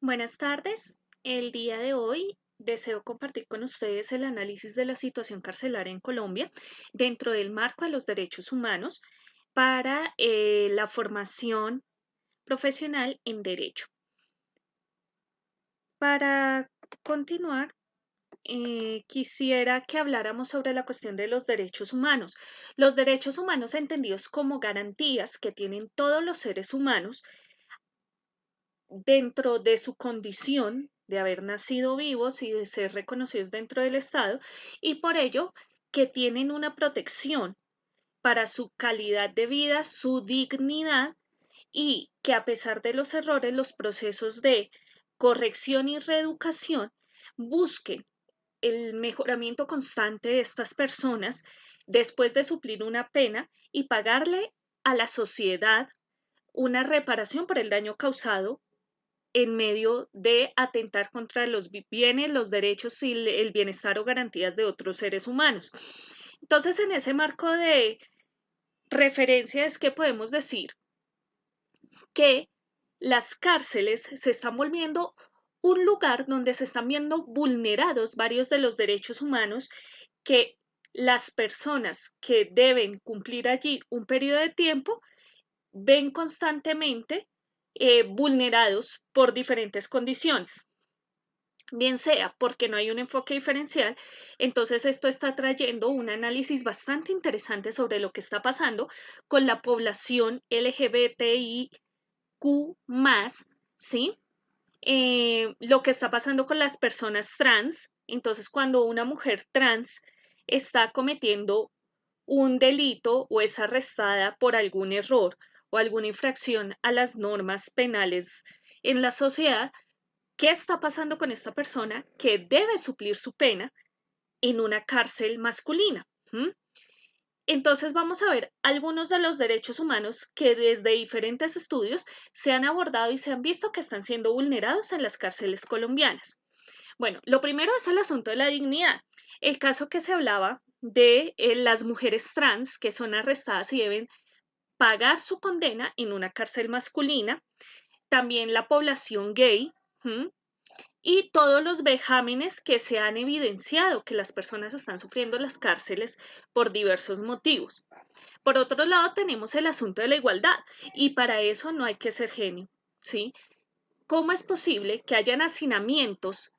Buenas tardes. El día de hoy deseo compartir con ustedes el análisis de la situación carcelaria en Colombia dentro del marco de los derechos humanos para la formación profesional en derecho. Para continuar, quisiera que habláramos sobre la cuestión de los derechos humanos. Los derechos humanos entendidos como garantías que tienen todos los seres humanos dentro de su condición de haber nacido vivos y de ser reconocidos dentro del Estado, y por ello que tienen una protección para su calidad de vida, su dignidad, y que a pesar de los errores, los procesos de corrección y reeducación busquen el mejoramiento constante de estas personas después de suplir una pena y pagarle a la sociedad una reparación por el daño causado en medio de atentar contra los bienes, los derechos y el bienestar o garantías de otros seres humanos. Entonces, en ese marco de referencia es que podemos decir que las cárceles se están volviendo un lugar donde se están viendo vulnerados varios de los derechos humanos que las personas que deben cumplir allí un periodo de tiempo ven constantemente vulnerados por diferentes condiciones. Bien sea porque no hay un enfoque diferencial, entonces esto está trayendo un análisis bastante interesante sobre lo que está pasando con la población LGBTIQ+, ¿sí? Lo que está pasando con las personas trans. Entonces, cuando una mujer trans está cometiendo un delito o es arrestada por algún error o alguna infracción a las normas penales en la sociedad, ¿qué está pasando con esta persona que debe suplir su pena en una cárcel masculina? ¿Mm? Entonces vamos a ver algunos de los derechos humanos que desde diferentes estudios se han abordado y se han visto que están siendo vulnerados en las cárceles colombianas. Bueno, lo primero es el asunto de la dignidad. El caso que se hablaba de las mujeres trans que son arrestadas y deben pagar su condena en una cárcel masculina. También la población gay. ¿Mm? Y todos los vejámenes que se han evidenciado que las personas están sufriendo en las cárceles por diversos motivos. Por otro lado, tenemos el asunto de la igualdad y para eso no hay que ser genio, ¿sí? ¿Cómo es posible que hayan hacinamientos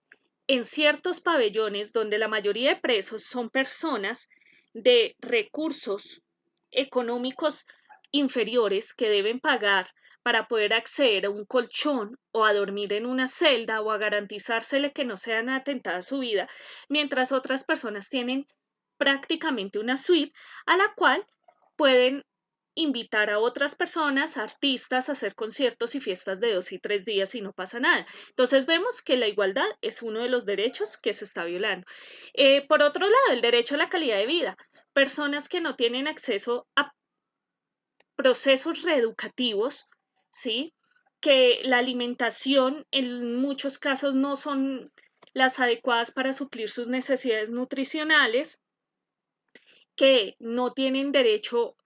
en ciertos pabellones donde la mayoría de presos son personas de recursos económicos inferiores que deben pagar para poder acceder a un colchón o a dormir en una celda o a garantizársele que no sean atentadas su vida, mientras otras personas tienen prácticamente una suite a la cual pueden invitar a otras personas, artistas, a hacer conciertos y fiestas de 2 y 3 días y no pasa nada? Entonces vemos que la igualdad es uno de los derechos que se está violando. Por otro lado, el derecho a la calidad de vida. Personas que no tienen acceso a procesos reeducativos, ¿sí? Que la alimentación en muchos casos no son las adecuadas para suplir sus necesidades nutricionales, que no tienen derecho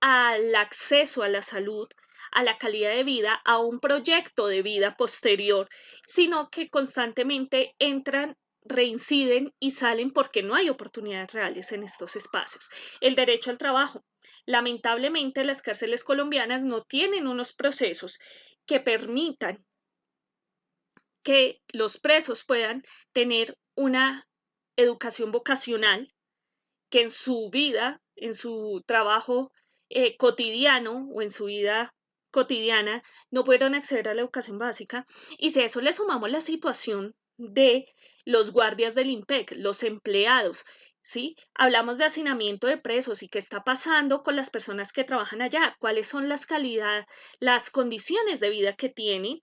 al acceso a la salud, a la calidad de vida, a un proyecto de vida posterior, sino que constantemente entran, reinciden y salen porque no hay oportunidades reales en estos espacios. El derecho al trabajo. Lamentablemente, las cárceles colombianas no tienen unos procesos que permitan que los presos puedan tener una educación vocacional, que en su vida, en su trabajo cotidiano o en su vida cotidiana no pudieron acceder a la educación básica. Y si a eso le sumamos la situación de los guardias del IMPEC, los empleados, ¿sí? Hablamos de hacinamiento de presos y qué está pasando con las personas que trabajan allá, cuáles son las calidad, las condiciones de vida que tienen,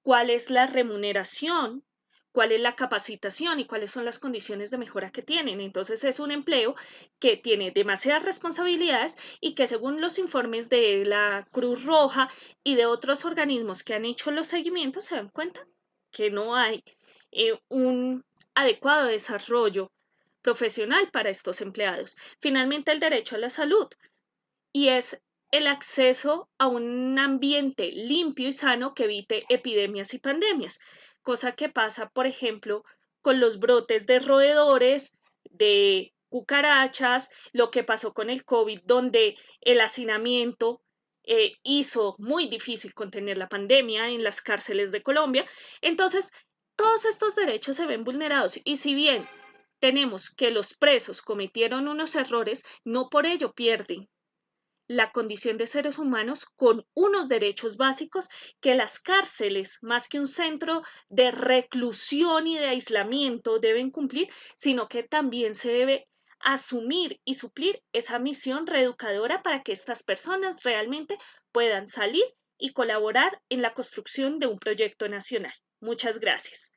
cuál es la remuneración, cuál es la capacitación y cuáles son las condiciones de mejora que tienen. Entonces es un empleo que tiene demasiadas responsabilidades y que según los informes de la Cruz Roja y de otros organismos que han hecho los seguimientos se dan cuenta que no hay un adecuado desarrollo profesional para estos empleados. Finalmente, el derecho a la salud y es el acceso a un ambiente limpio y sano que evite epidemias y pandemias, cosa que pasa, por ejemplo, con los brotes de roedores, de cucarachas, lo que pasó con el COVID, donde el hacinamiento hizo muy difícil contener la pandemia en las cárceles de Colombia. Entonces, todos estos derechos se ven vulnerados y si bien tenemos que los presos cometieron unos errores, no por ello pierden la condición de seres humanos con unos derechos básicos que las cárceles, más que un centro de reclusión y de aislamiento, deben cumplir, sino que también se debe asumir y suplir esa misión reeducadora para que estas personas realmente puedan salir y colaborar en la construcción de un proyecto nacional. Muchas gracias.